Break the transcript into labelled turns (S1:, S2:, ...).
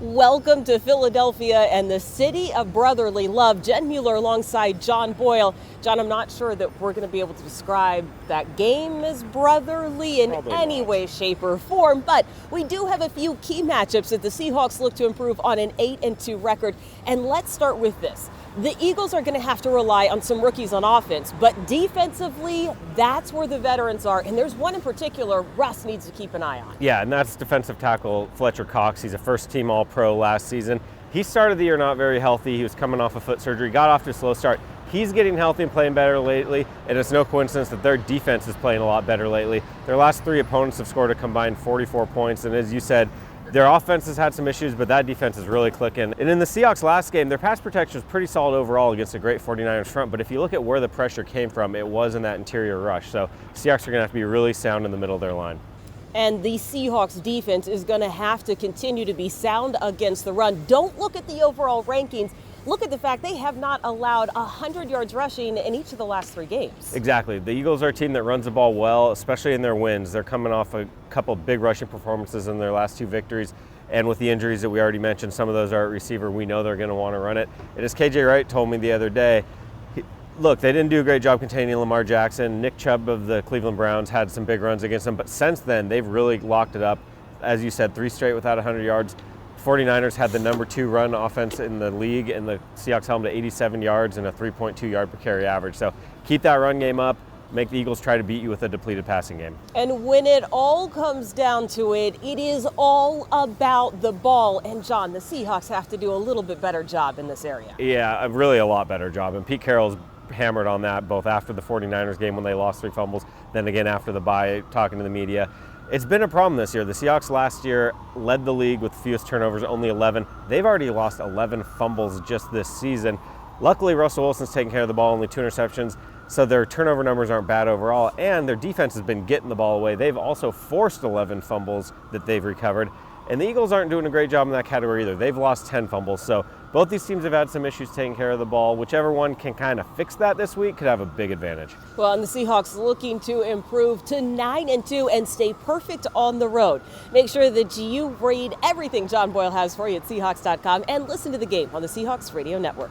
S1: Welcome to Philadelphia and the city of brotherly love. Jen Mueller alongside John Boyle. John, I'm not sure that we're going to be able to describe that game as brotherly in any way, shape, or form, but we do have a few key matchups that the Seahawks look to improve on an 8-2 record. And let's start with this. The Eagles are going to have to rely on some rookies on offense, but defensively, that's where the veterans are. And there's one in particular Russ needs to keep an eye on.
S2: Yeah, and that's defensive tackle Fletcher. He's a first-team All-Pro last season. He started the year not very healthy. He was coming off a foot surgery, got off to a slow start. He's getting healthy and playing better lately, and it's no coincidence that their defense is playing a lot better lately. Their last three opponents have scored a combined 44 points, and as you said, their offense has had some issues, but that defense is really clicking. And in the Seahawks last game, their pass protection was pretty solid overall against a great 49ers front, but if you look at where the pressure came from, it was in that interior rush. So Seahawks are going to have to be really sound in the middle of their line.
S1: And the Seahawks defense is going to have to continue to be sound against the run. Don't look at the overall rankings. Look at the fact they have not allowed 100 yards rushing in each of the last three games.
S2: Exactly. The Eagles are a team that runs the ball well, especially in their wins. They're coming off a couple big rushing performances in their last two victories. And with the injuries that we already mentioned, some of those are at receiver. We know they're going to want to run it. And as KJ Wright told me the other day, look, they didn't do a great job containing Lamar Jackson. Nick Chubb of the Cleveland Browns had some big runs against them. But since then, they've really locked it up. As you said, 3 straight without 100 yards. 49ers had the number 2 run offense in the league, and the Seahawks held them to 87 yards and a 3.2 yard per carry average. So keep that run game up. Make the Eagles try to beat you with a depleted passing game.
S1: And when it all comes down to it, it is all about the ball. And John, the Seahawks have to do a little bit better job in this area.
S2: Yeah, really a lot better job. And Pete Carroll's hammered on that both after the 49ers game when they lost 3 fumbles, then again after the bye, talking to the media. It's been a problem this year. The Seahawks last year led the league with fewest turnovers, only 11. They've already lost 11 fumbles just this season. Luckily, Russell Wilson's taking care of the ball, only 2 interceptions, so their turnover numbers aren't bad overall, and their defense has been getting the ball away. They've also forced 11 fumbles that they've recovered, and the Eagles aren't doing a great job in that category either. They've lost 10 fumbles, so both these teams have had some issues taking care of the ball. Whichever one can kind of fix that this week could have a big advantage.
S1: Well, and the Seahawks looking to improve to 9-2 and stay perfect on the road. Make sure that you read everything John Boyle has for you at Seahawks.com and listen to the game on the Seahawks Radio Network.